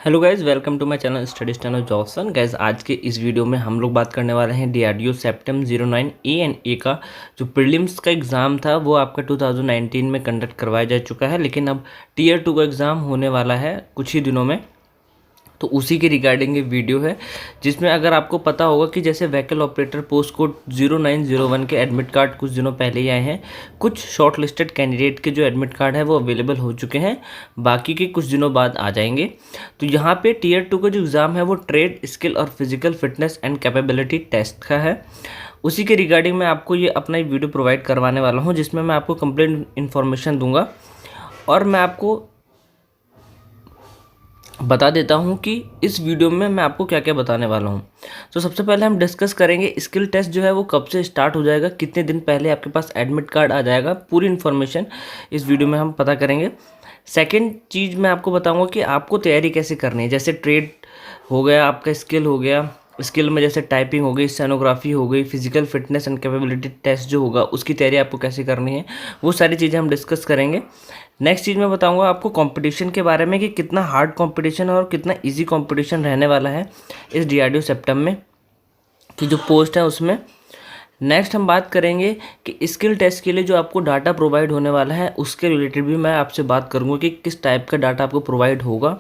Hello guys, welcome to my channel study steno जॉसन। Guys आज के इस वीडियो में हम लोग बात करने वाले हैं डीआरडीओ सेप्टेम 09 ए एंड ए का जो प्रीलिम्स का एग्ज़ाम था वो आपका 2019 में कंडक्ट करवाया जा चुका है, लेकिन अब टीयर 2 का एग्ज़ाम होने वाला है कुछ ही दिनों में। तो उसी के रिगार्डिंग ये वीडियो है, जिसमें अगर आपको पता होगा कि जैसे व्हीकल ऑपरेटर पोस्ट कोड 0901 के एडमिट कार्ड कुछ दिनों पहले ही आए हैं। कुछ शॉर्ट लिस्टेड कैंडिडेट के जो एडमिट कार्ड है वो अवेलेबल हो चुके हैं, बाकी के कुछ दिनों बाद आ जाएंगे। तो यहाँ पे टीयर 2 का जो एग्ज़ाम है वो ट्रेड स्किल और physical fitness and capability test का है। उसी के रिगार्डिंग मैं आपको ये अपना एक वीडियो प्रोवाइड करवाने वाला हूँ, जिसमें मैं आपको कंप्लीट इन्फॉर्मेशन दूंगा और मैं आपको बता देता हूं कि इस वीडियो में मैं आपको क्या क्या बताने वाला हूं। तो सबसे पहले हम डिस्कस करेंगे स्किल टेस्ट जो है वो कब से स्टार्ट हो जाएगा, कितने दिन पहले आपके पास एडमिट कार्ड आ जाएगा, पूरी इन्फॉर्मेशन इस वीडियो में हम पता करेंगे। सेकंड चीज़ मैं आपको बताऊंगा कि आपको तैयारी कैसे करनी है। जैसे ट्रेड हो गया, आपका स्किल हो गया, स्किल में जैसे टाइपिंग हो गई, स्टेनोग्राफी हो गई, physical fitness and capability test जो होगा उसकी तैयारी आपको कैसे करनी है, वो सारी चीज़ें हम डिस्कस करेंगे। नेक्स्ट चीज़ मैं बताऊंगा आपको कंपटीशन के बारे में कि कितना हार्ड कंपटीशन और कितना इजी कंपटीशन रहने वाला है इस डीआरडीओ सेप्टेम में की जो पोस्ट है उसमें। नेक्स्ट हम बात करेंगे कि स्किल टेस्ट के लिए जो आपको डाटा प्रोवाइड होने वाला है उसके रिलेटेड भी मैं आपसे बात करूंगा कि किस टाइप का डाटा आपको प्रोवाइड होगा।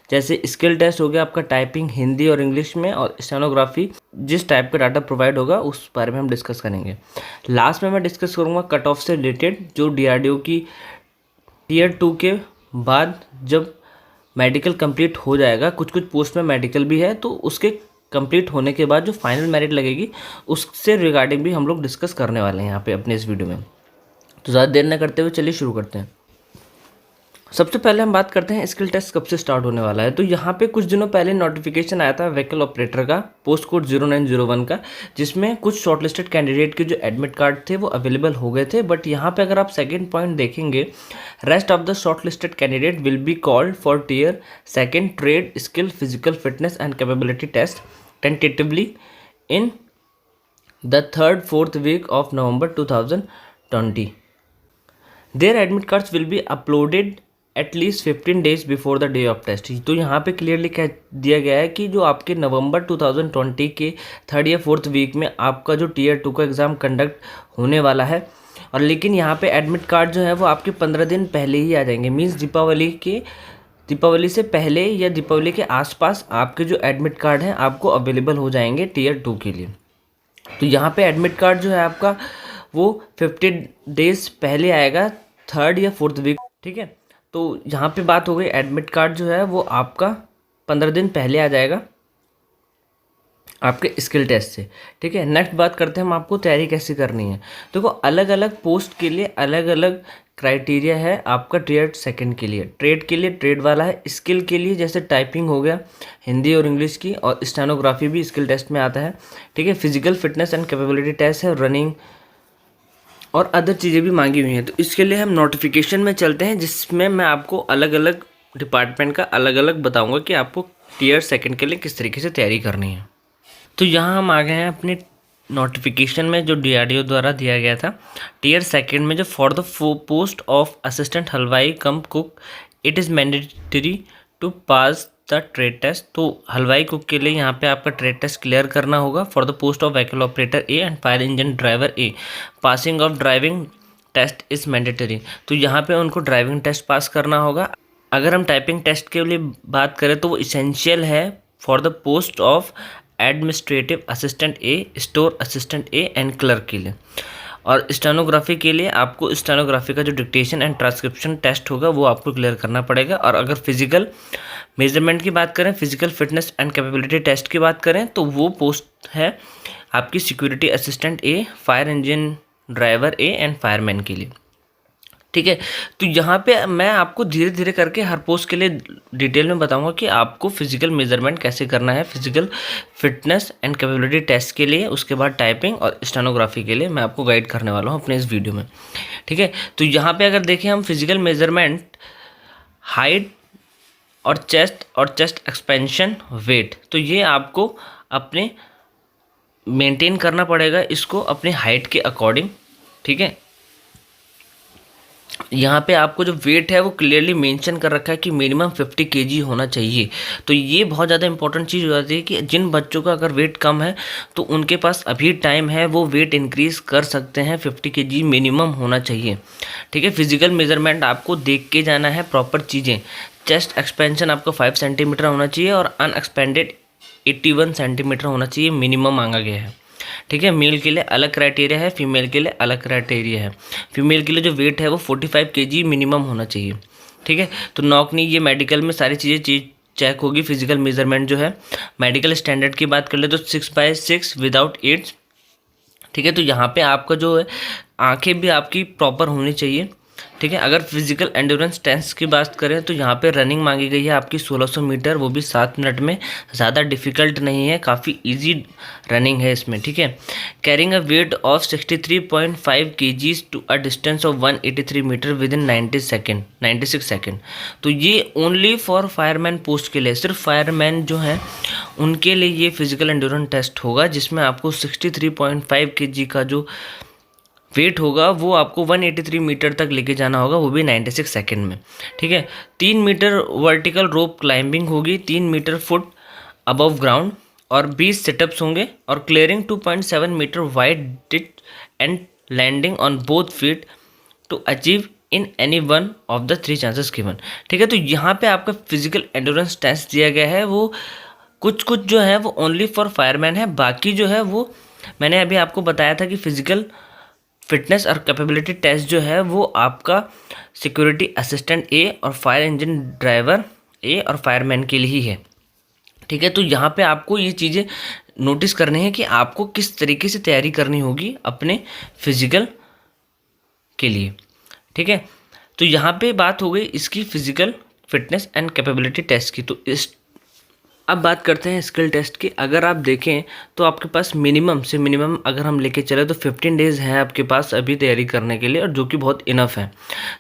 जैसे स्किल टेस्ट हो गया आपका टाइपिंग हिंदी और इंग्लिश में, और स्टेनोग्राफी जिस टाइप का डाटा प्रोवाइड होगा उस बारे में हम डिस्कस करेंगे। लास्ट में मैं डिस्कस करूँगा कट ऑफ से रिलेटेड, जो डीआरडीओ की टीयर 2 के बाद जब मेडिकल कंप्लीट हो जाएगा, कुछ कुछ पोस्ट में मेडिकल भी है, तो उसके कंप्लीट होने के बाद जो फाइनल मेरिट लगेगी उससे रिगार्डिंग भी हम लोग डिस्कस करने वाले हैं यहाँ पे अपने इस वीडियो में। तो ज़्यादा देर न करते हुए चलिए शुरू करते हैं। सबसे पहले हम बात करते हैं स्किल टेस्ट कब से स्टार्ट होने वाला है। तो यहाँ पे कुछ दिनों पहले नोटिफिकेशन आया था व्हीकल ऑपरेटर का पोस्ट कोड 0901 का, जिसमें कुछ शॉर्टलिस्टेड कैंडिडेट के जो एडमिट कार्ड थे वो अवेलेबल हो गए थे। बट यहाँ पे अगर आप सेकंड पॉइंट देखेंगे, rest of the shortlisted candidate will be called for tier second trade skill physical fitness and capability test tentatively in the 3rd-4th week of November 2020. Their admit cards will be uploaded at least 15 days before the day of test। तो यहाँ पे clearly कह दिया गया है कि जो आपके नवंबर 2020 के 3rd या 4th वीक में आपका जो टीयर 2 का एग्ज़ाम कंडक्ट होने वाला है, और लेकिन यहाँ पे एडमिट कार्ड जो है वो आपके 15 दिन पहले ही आ जाएंगे। मीन्स दीपावली से पहले या दीपावली के आसपास आपके जो एडमिट कार्ड हैं आपको अवेलेबल हो जाएंगे टीयर 2 के लिए। तो यहाँ पे एडमिट कार्ड जो है आपका वो 50 डेज पहले आएगा, 3rd या 4th वीक, ठीक है। तो यहाँ पे बात हो गई एडमिट कार्ड जो है वो आपका 15 दिन पहले आ जाएगा आपके स्किल टेस्ट से, ठीक है। नेक्स्ट बात करते हैं हम आपको तैयारी कैसे करनी है। देखो अलग अलग पोस्ट के लिए अलग अलग क्राइटेरिया है। आपका टीयर सेकंड के लिए ट्रेड वाला है, स्किल के लिए जैसे टाइपिंग हो गया हिंदी और इंग्लिश की, और स्टेनोग्राफी भी स्किल टेस्ट में आता है, ठीक है। Physical fitness and capability test है, रनिंग और अदर चीज़ें भी मांगी हुई हैं। तो इसके लिए हम नोटिफिकेशन में चलते हैं, जिसमें मैं आपको अलग अलग डिपार्टमेंट का अलग अलग बताऊंगा कि आपको टीयर सेकंड के लिए किस तरीके से तैयारी करनी है। तो यहाँ हम आ गए हैं अपने नोटिफिकेशन में जो डीआरडीओ द्वारा दिया गया था टीयर सेकंड में, जो for the post of assistant halwai cum cook it is mandatory to pass the trade test. तो हलवाई कुक के लिए यहाँ पे आपका ट्रेड टेस्ट क्लियर करना होगा। For the post of vehicle operator A and fire engine driver A passing of driving test is mandatory. तो यहाँ पे उनको ड्राइविंग टेस्ट पास करना होगा। अगर हम टाइपिंग टेस्ट के लिए बात करें तो वो इसेंशियल है for the post of administrative assistant A, store assistant A and clerk के लिए। और स्टेनोग्राफी के लिए आपको स्टेनोग्राफी का जो डिक्टेशन एंड ट्रांसक्रिप्शन टेस्ट होगा वो आपको क्लियर करना पड़ेगा। और अगर फिजिकल मेजरमेंट की बात करें, physical fitness and capability test की बात करें, तो वो पोस्ट है आपकी security assistant A, fire engine driver A and fireman के लिए, ठीक है। तो यहाँ पे मैं आपको धीरे धीरे करके हर पोस्ट के लिए डिटेल में बताऊंगा कि आपको फिजिकल मेजरमेंट कैसे करना है, physical fitness and capability test के लिए, उसके बाद टाइपिंग और स्टेनोग्राफी के लिए मैं आपको गाइड करने वाला हूँ अपने इस वीडियो में, ठीक है। तो यहाँ पे अगर देखें हम फिजिकल मेजरमेंट, हाइट और चेस्ट एक्सपेंशन, वेट, तो ये आपको अपने मेंटेन करना पड़ेगा इसको अपने हाइट के अकॉर्डिंग, ठीक है। यहाँ पे आपको जो वेट है वो क्लियरली मेंशन कर रखा है कि मिनिमम 50 केजी होना चाहिए। तो ये बहुत ज़्यादा इंपॉर्टेंट चीज़ हो जाती है कि जिन बच्चों का अगर वेट कम है तो उनके पास अभी टाइम है, वो वेट इंक्रीज़ कर सकते हैं। 50 केजी मिनिमम होना चाहिए, ठीक है। फिजिकल मेजरमेंट आपको देख के जाना है, प्रॉपर चीज़ें। चेस्ट एक्सपेंशन आपको 5 सेंटीमीटर होना चाहिए और अनएक्सपेंडेड 81 सेंटीमीटर होना चाहिए, मिनिमम मांगा गया है, ठीक है। मेल के लिए अलग क्राइटेरिया है, फीमेल के लिए अलग क्राइटेरिया है। फीमेल के लिए जो वेट है वो 45 केजी मिनिमम होना चाहिए, ठीक है। तो नॉक नी, ये मेडिकल में सारी चीज़ें चेक होगी। फिजिकल मेजरमेंट जो है, मेडिकल स्टैंडर्ड की बात कर ले तो 6/6 विदाउट एड्स, ठीक है। तो यहाँ पे आपका जो है आंखें भी आपकी प्रॉपर होनी चाहिए, ठीक है। अगर फिजिकल एंड्योरेंस टेस्ट की बात करें तो यहाँ पे रनिंग मांगी गई है आपकी 1600 मीटर, वो भी 7 मिनट में। ज़्यादा डिफ़िकल्ट नहीं है, काफ़ी इजी रनिंग है इसमें, ठीक है। Carrying a weight of 63.5 kgs to a distance of 183 metre within 96 second. तो ये ओनली फॉर फायरमैन पोस्ट के लिए, सिर्फ फायरमैन जो हैं उनके लिए ये फिजिकल एंड्योरेंस टेस्ट होगा, जिसमें आपको 63.5 kg का जो वेट होगा वो आपको 183 मीटर तक लेके जाना होगा, वो भी 96 सेकेंड में, ठीक है। 3 मीटर वर्टिकल रोप क्लाइंबिंग होगी, 3 मीटर फुट अबव ग्राउंड, और 20 सिटअप्स होंगे, और clearing 2.7 metre wide ditch and landing on both feet to achieve in any one of the 3 chances given, ठीक है। तो यहाँ पे आपका फिजिकल एंड्योरेंस टेस्ट दिया गया है, वो कुछ जो है वो ओनली फॉर फायरमैन है। बाकी जो है वो मैंने अभी आपको बताया था कि फिजिकल फिटनेस और कैपेबिलिटी टेस्ट जो है वो आपका सिक्योरिटी असिस्टेंट ए और फायर इंजन ड्राइवर ए और फायरमैन के लिए ही है, ठीक है। तो यहाँ पे आपको ये चीज़ें नोटिस करनी है कि आपको किस तरीके से तैयारी करनी होगी अपने फिजिकल के लिए, ठीक है। तो यहाँ पे बात हो गई इसकी physical fitness and capability test की। तो अब बात करते हैं स्किल टेस्ट की। अगर आप देखें तो आपके पास मिनिमम से मिनिमम अगर हम लेके चले तो 15 डेज़ हैं आपके पास अभी तैयारी करने के लिए, और जो कि बहुत इनफ है।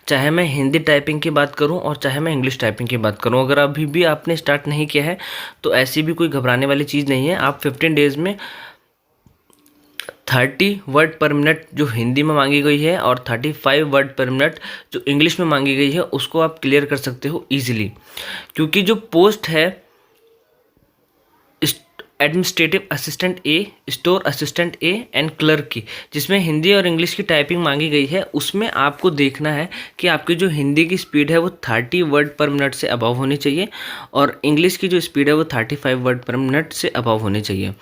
चाहे मैं हिंदी टाइपिंग की बात करूं और चाहे मैं इंग्लिश टाइपिंग की बात करूं, अगर अभी भी आपने स्टार्ट नहीं किया है तो ऐसी भी कोई घबराने वाली चीज़ नहीं है। आप 15 डेज़ में 30 वर्ड पर मिनट जो हिंदी में मांगी गई है और 35 वर्ड पर मिनट जो इंग्लिश में मांगी गई है उसको आप क्लियर कर सकते हो ईजिली, क्योंकि जो पोस्ट है administrative assistant A, store assistant A and clerk की, जिसमें हिंदी और इंग्लिश की टाइपिंग मांगी गई है, उसमें आपको देखना है कि आपकी जो हिंदी की स्पीड है वो 30 वर्ड पर मिनट से अबव होनी चाहिए, और इंग्लिश की जो स्पीड है वो 35 वर्ड पर मिनट से अबव होनी चाहिए,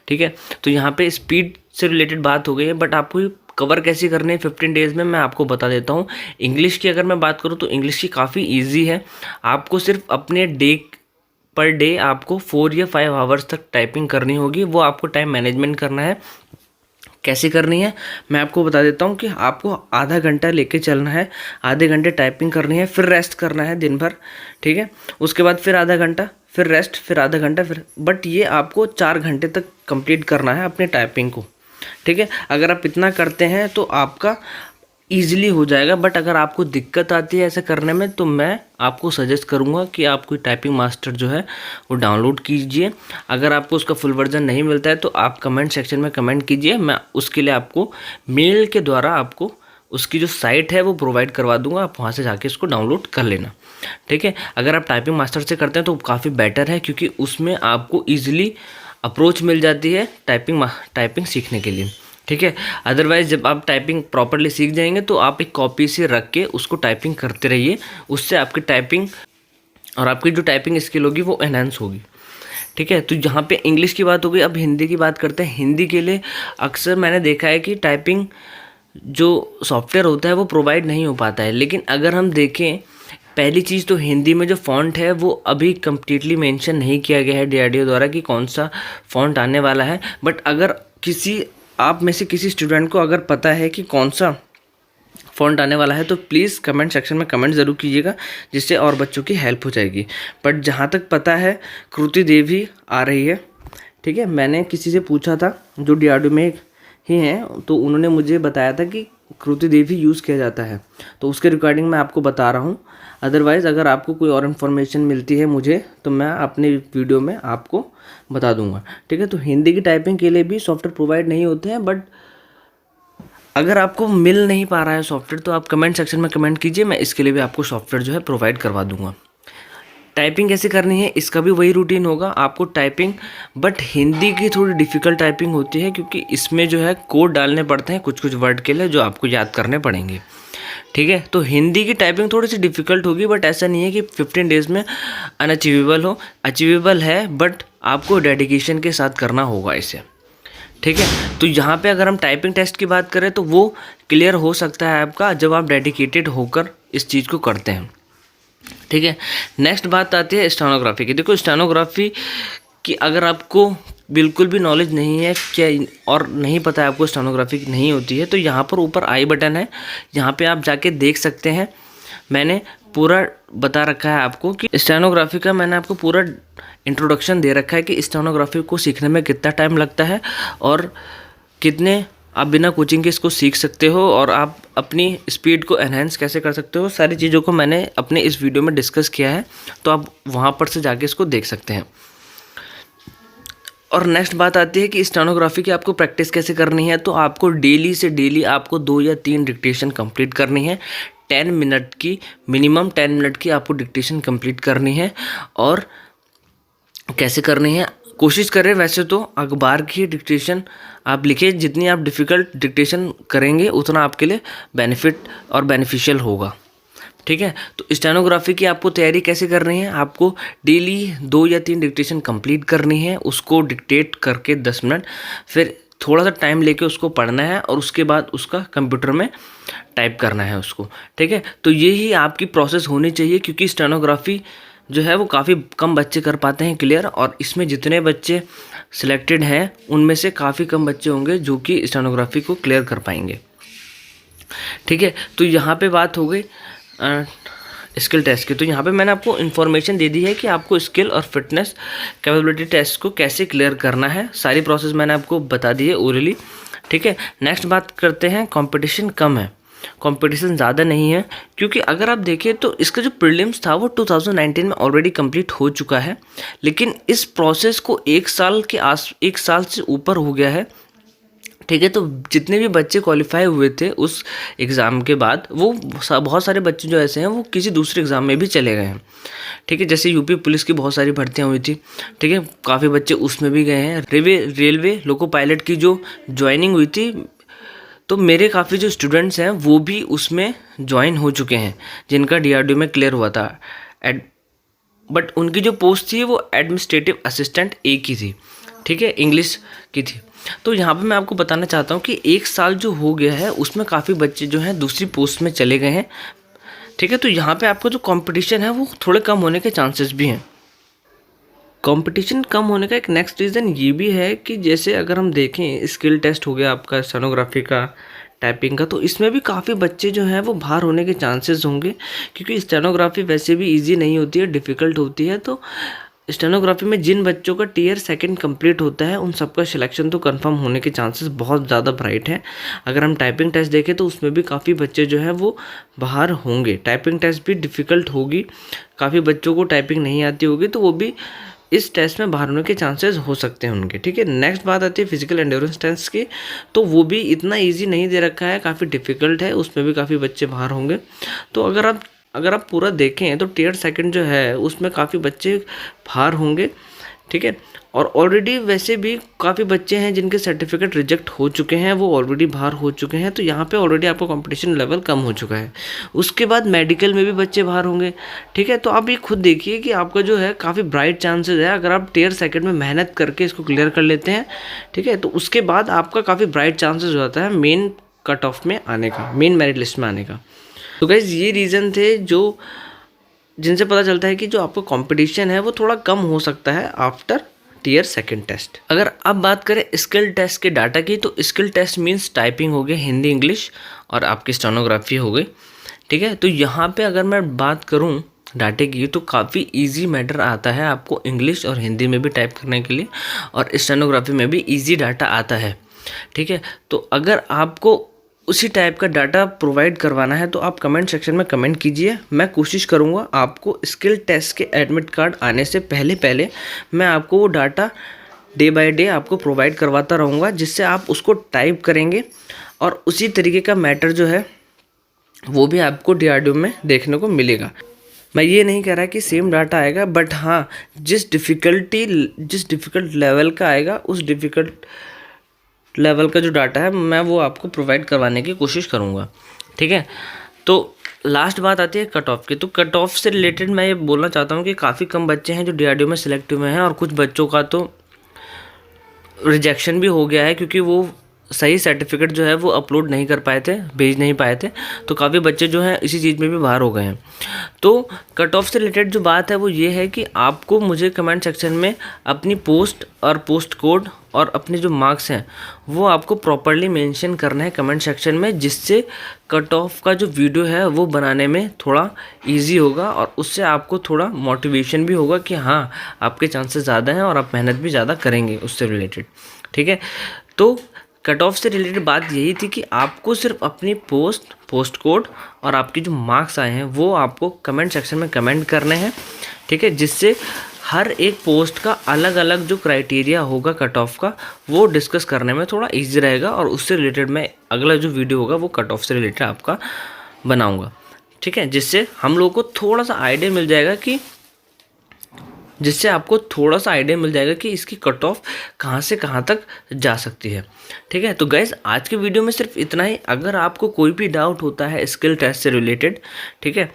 ठीक है। तो यहाँ पे स्पीड से रिलेटेड बात हो गई है, बट आपको कवर कैसे करनी है 15 डेज़ में मैं आपको बता देता हूँ। इंग्लिश की अगर मैं बात करूँ तो इंग्लिश की काफ़ी ईजी है। आपको सिर्फ अपने पर डे आपको 4 या 5 आवर्स तक टाइपिंग करनी होगी, वो आपको टाइम मैनेजमेंट करना है। कैसे करनी है मैं आपको बता देता हूँ कि आपको आधा घंटा लेके चलना है, आधे घंटे टाइपिंग करनी है, फिर रेस्ट करना है दिन भर, ठीक है। उसके बाद फिर आधा घंटा, फिर रेस्ट, फिर आधा घंटा, फिर बट ये आपको 4 घंटे तक कंप्लीट करना है अपने टाइपिंग को, ठीक है। अगर आप इतना करते हैं तो आपका ईजिली हो जाएगा। बट अगर आपको दिक्कत आती है ऐसे करने में तो मैं आपको सजेस्ट करूंगा कि आप कोई टाइपिंग मास्टर जो है वो डाउनलोड कीजिए। अगर आपको उसका फुल वर्जन नहीं मिलता है तो आप कमेंट सेक्शन में कमेंट कीजिए, मैं उसके लिए आपको मेल के द्वारा आपको उसकी जो साइट है वो प्रोवाइड करवा दूंगा, आप वहाँ से जाके इसको डाउनलोड कर लेना, ठीक है। अगर आप टाइपिंग मास्टर से करते हैं तो काफ़ी बेटर है, क्योंकि उसमें आपको ईजिली अप्रोच मिल जाती है टाइपिंग सीखने के लिए, ठीक है। अदरवाइज़ जब आप टाइपिंग प्रॉपरली सीख जाएंगे तो आप एक कॉपी से रख के उसको टाइपिंग करते रहिए, उससे आपकी टाइपिंग और आपकी जो टाइपिंग स्किल होगी वो एनहांस होगी, ठीक है। तो यहाँ पे इंग्लिश की बात हो गई, अब हिंदी की बात करते हैं। हिंदी के लिए अक्सर मैंने देखा है कि टाइपिंग जो सॉफ्टवेयर होता है वो प्रोवाइड नहीं हो पाता है, लेकिन अगर हम देखें पहली चीज़ तो हिंदी में जो फ़ॉन्ट है वो अभी कम्प्लीटली मेंशन नहीं किया गया है DRDO द्वारा कि कौन सा फ़ॉन्ट आने वाला है। बट अगर आप में से किसी स्टूडेंट को अगर पता है कि कौन सा फ़ॉन्ट आने वाला है तो प्लीज़ कमेंट सेक्शन में कमेंट ज़रूर कीजिएगा, जिससे और बच्चों की हेल्प हो जाएगी। बट जहाँ तक पता है कृति देवी आ रही है, ठीक है। मैंने किसी से पूछा था जो DRDO में ही हैं, तो उन्होंने मुझे बताया था कि कृति देवी यूज़ किया जाता है, तो उसके रिकॉर्डिंग मैं आपको बता रहा हूँ। अदरवाइज़ अगर आपको कोई और इन्फॉर्मेशन मिलती है मुझे तो मैं अपने वीडियो में आपको बता दूंगा, ठीक है। तो हिंदी की टाइपिंग के लिए भी सॉफ्टवेयर प्रोवाइड नहीं होते हैं, बट अगर आपको मिल नहीं पा रहा है सॉफ्टवेयर तो आप कमेंट सेक्शन में कमेंट कीजिए, मैं इसके लिए भी आपको सॉफ्टवेयर जो है प्रोवाइड करवा दूंगा। टाइपिंग कैसे करनी है इसका भी वही रूटीन होगा आपको टाइपिंग, बट हिंदी की थोड़ी डिफ़िकल्ट टाइपिंग होती है क्योंकि इसमें जो है कोड डालने पड़ते हैं कुछ कुछ वर्ड के लिए जो आपको याद करने पड़ेंगे। ठीक है, तो हिंदी की टाइपिंग थोड़ी सी डिफ़िकल्ट होगी, बट ऐसा नहीं है कि 15 डेज़ में अनअचीवेबल हो, अचीवेबल है, बट आपको डेडिकेशन के साथ करना होगा इसे। ठीक है, तो यहाँ पे अगर हम टाइपिंग टेस्ट की बात करें तो वो क्लियर हो सकता है आपका जब आप डेडिकेटेड होकर इस चीज़ को करते हैं। ठीक है, नेक्स्ट बात आती है स्टेनोग्राफी की। देखो स्टेनोग्राफी की अगर आपको बिल्कुल भी नॉलेज नहीं है क्या और नहीं पता है आपको स्टेनोग्राफी नहीं होती है, तो यहाँ पर ऊपर आई बटन है, यहाँ पे आप जाके देख सकते हैं। मैंने पूरा बता रखा है आपको कि स्टेनोग्राफी का मैंने आपको पूरा इंट्रोडक्शन दे रखा है कि स्टेनोग्राफी को सीखने में कितना टाइम लगता है और कितने आप बिना कोचिंग के इसको सीख सकते हो और आप अपनी स्पीड को एनहेंस कैसे कर सकते हो, सारी चीज़ों को मैंने अपने इस वीडियो में डिस्कस किया है, तो आप वहाँ पर से जाके इसको देख सकते हैं। और नेक्स्ट बात आती है कि स्टेनोग्राफी की आपको प्रैक्टिस कैसे करनी है, तो आपको डेली से डेली आपको 2 या 3 डिक्टेशन कंप्लीट करनी है। 10 मिनट की मिनिमम 10 मिनट की आपको डिक्टेशन कंप्लीट करनी है। और कैसे करनी है, कोशिश करें वैसे तो अखबार की डिक्टेशन आप लिखिए, जितनी आप डिफ़िकल्ट डिक्टेशन करेंगे उतना आपके लिए बेनिफिट और बेनिफिशियल होगा। ठीक है, तो स्टेनोग्राफी की आपको तैयारी कैसे करनी है, आपको डेली 2 या 3 डिक्टेशन कंप्लीट करनी है, उसको डिक्टेट करके 10 मिनट, फिर थोड़ा सा टाइम लेके उसको पढ़ना है और उसके बाद उसका कंप्यूटर में टाइप करना है उसको। ठीक है, तो यही आपकी प्रोसेस होनी चाहिए क्योंकि स्टेनोग्राफी जो है वो काफ़ी कम बच्चे कर पाते हैं क्लियर, और इसमें जितने बच्चे सिलेक्टेड हैं उनमें से काफ़ी कम बच्चे होंगे जो कि स्टेनोग्राफी को क्लियर कर पाएंगे। ठीक है, तो यहाँ पे बात हो गई स्किल टेस्ट की। तो यहाँ पे मैंने आपको इन्फॉर्मेशन दे दी है कि आपको स्किल और फिटनेस कैपेबिलिटी टेस्ट को कैसे क्लियर करना है, सारी प्रोसेस मैंने आपको बता दी है ओरली। ठीक है, नेक्स्ट बात करते हैं, कंपटीशन कम है, कंपटीशन ज़्यादा नहीं है, क्योंकि अगर आप देखें तो इसका जो प्रीलिम्स था वो 2019 में ऑलरेडी कंप्लीट हो चुका है, लेकिन इस प्रोसेस को 1 साल से ऊपर हो गया है। ठीक है, तो जितने भी बच्चे क्वालिफाई हुए थे उस एग्ज़ाम के बाद वो बहुत सारे बच्चे जो ऐसे हैं वो किसी दूसरे एग्ज़ाम में भी चले गए हैं। ठीक है, जैसे यूपी पुलिस की बहुत सारी भर्तियां हुई थी, ठीक है, काफ़ी बच्चे उसमें भी गए हैं। रेलवे लोको पायलट की जो ज्वाइनिंग हुई थी, तो मेरे काफ़ी जो स्टूडेंट्स हैं वो भी उसमें ज्वाइन हो चुके हैं जिनका DRDO में क्लियर हुआ था। बट उनकी जो पोस्ट थी वो एडमिनिस्ट्रेटिव असिस्टेंट A की थी। ठीक है, इंग्लिश की थी। तो यहाँ पे मैं आपको बताना चाहता हूँ कि 1 साल जो हो गया है उसमें काफ़ी बच्चे जो हैं दूसरी पोस्ट में चले गए हैं। ठीक है, तो यहाँ पे आपको जो कंपटीशन है वो थोड़े कम होने के चांसेस भी हैं। कंपटीशन कम होने का एक नेक्स्ट रीज़न ये भी है कि जैसे अगर हम देखें स्किल टेस्ट हो गया आपका स्टेनोग्राफी का, टाइपिंग का, तो इसमें भी काफ़ी बच्चे जो हैं वो बाहर होने के चांसेस होंगे क्योंकि स्टेनोग्राफी वैसे भी इजी नहीं होती है, डिफ़िकल्ट होती है। तो स्टेनोग्राफी में जिन बच्चों का टियर 2 कंप्लीट होता है उन सबका सिलेक्शन तो कंफर्म होने के चांसेस बहुत ज़्यादा ब्राइट हैं। अगर हम टाइपिंग टेस्ट देखें तो उसमें भी काफ़ी बच्चे जो हैं वो बाहर होंगे। टाइपिंग टेस्ट भी डिफ़िकल्ट होगी, काफ़ी बच्चों को टाइपिंग नहीं आती होगी, तो वो भी इस टेस्ट में बाहर होने के चांसेस हो सकते हैं उनके। ठीक है, नेक्स्ट बात आती है फिजिकल एंड्योरेंस टेस्ट की, तो वो भी इतना ईजी नहीं दे रखा है, काफ़ी डिफ़िकल्ट है, उसमें भी काफ़ी बच्चे बाहर होंगे। तो अगर आप पूरा देखें तो टियर 2 जो है उसमें काफ़ी बच्चे बाहर होंगे। ठीक है, और ऑलरेडी वैसे भी काफ़ी बच्चे हैं जिनके सर्टिफिकेट रिजेक्ट हो चुके हैं, वो ऑलरेडी बाहर हो चुके हैं, तो यहाँ पे ऑलरेडी आपका कंपटीशन लेवल कम हो चुका है। उसके बाद मेडिकल में भी बच्चे बाहर होंगे। ठीक है, तो आप ये खुद देखिए कि आपका जो है काफ़ी ब्राइट चांसेस है अगर आप टियर 2 में मेहनत करके इसको क्लियर कर लेते हैं। ठीक है, तो उसके बाद आपका काफ़ी ब्राइट चांसेस हो जाता है मेन कट ऑफ में आने का, मेन मेरिट लिस्ट में आने का। तो गाइस ये रीज़न थे जिनसे पता चलता है कि जो आपका कंपटीशन है वो थोड़ा कम हो सकता है आफ्टर टियर 2 टेस्ट। अगर अब बात करें स्किल टेस्ट के डाटा की, तो स्किल टेस्ट मीन्स टाइपिंग हो गई, हिंदी इंग्लिश, और आपकी स्टेनोग्राफी हो गई। ठीक है, तो यहाँ पे अगर मैं बात करूँ डाटे की तो काफ़ी इजी मैटर आता है आपको इंग्लिश और हिंदी में भी टाइप करने के लिए, और स्टेनोग्राफी में भी इजी डाटा आता है। ठीक है, तो अगर आपको उसी टाइप का डाटा प्रोवाइड करवाना है तो आप कमेंट सेक्शन में कमेंट कीजिए। मैं कोशिश करूँगा आपको स्किल टेस्ट के एडमिट कार्ड आने से पहले मैं आपको वो डाटा डे बाय डे आपको प्रोवाइड करवाता रहूँगा, जिससे आप उसको टाइप करेंगे और उसी तरीके का मैटर जो है वो भी आपको DRDO में देखने को मिलेगा। मैं ये नहीं कह रहा कि सेम डाटा आएगा, बट हाँ जिस डिफ़िकल्ट लेवल का आएगा उस डिफ़िकल्ट लेवल का जो डाटा है मैं वो आपको प्रोवाइड करवाने की कोशिश करूँगा। ठीक है, तो लास्ट बात आती है कट ऑफ की। तो कट ऑफ से रिलेटेड मैं ये बोलना चाहता हूँ कि काफ़ी कम बच्चे हैं जो DRDO में सिलेक्टिव में हैं, और कुछ बच्चों का तो रिजेक्शन भी हो गया है क्योंकि वो सही सर्टिफिकेट जो है वो अपलोड नहीं कर पाए थे, भेज नहीं पाए थे। तो काफ़ी बच्चे जो हैं इसी चीज़ में भी बाहर हो गए हैं। तो कट ऑफ से रिलेटेड जो बात है वो ये है कि आपको मुझे कमेंट सेक्शन में अपनी पोस्ट और पोस्ट कोड और अपने जो मार्क्स हैं वो आपको प्रॉपरली मेंशन करना है कमेंट सेक्शन में, जिससे कट ऑफ का जो वीडियो है वो बनाने में थोड़ा इजी होगा और उससे आपको थोड़ा मोटिवेशन भी होगा कि हाँ आपके चांसेस ज़्यादा हैं और आप मेहनत भी ज़्यादा करेंगे उससे रिलेटेड। ठीक है, तो कट ऑफ से रिलेटेड बात यही थी कि आपको सिर्फ अपनी पोस्ट कोड और आपके जो मार्क्स आए हैं वो आपको कमेंट सेक्शन में कमेंट करने हैं। ठीक है, जिससे हर एक पोस्ट का अलग अलग जो क्राइटेरिया होगा कट ऑफ का वो डिस्कस करने में थोड़ा इजी रहेगा, और उससे रिलेटेड मैं अगला जो वीडियो होगा वो कट ऑफ से रिलेटेड आपका बनाऊँगा। ठीक है, जिससे हम लोग को थोड़ा सा आइडिया मिल जाएगा कि इसकी कट ऑफ कहाँ से कहाँ तक जा सकती है। ठीक है, तो गाइज़ आज के वीडियो में सिर्फ इतना ही। अगर आपको कोई भी डाउट होता है स्किल टेस्ट से रिलेटेड, ठीक है,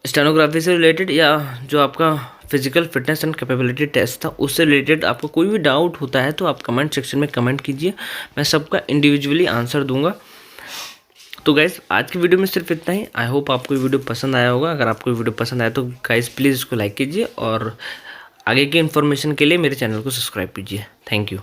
स्टेनोग्राफी से रिलेटेड या जो आपका physical fitness and capability test था उससे रिलेटेड आपको कोई भी डाउट होता है तो आप कमेंट सेक्शन में कमेंट कीजिए, मैं सबका इंडिविजुअली आंसर दूंगा। तो गाइज़ आज की वीडियो में सिर्फ इतना ही। आई होप आपको ये वीडियो पसंद आया होगा। अगर आपको ये वीडियो पसंद आया तो गाइज़ प्लीज़ इसको लाइक कीजिए और आगे की इन्फॉर्मेशन के लिए मेरे चैनल को सब्सक्राइब कीजिए। Thank you.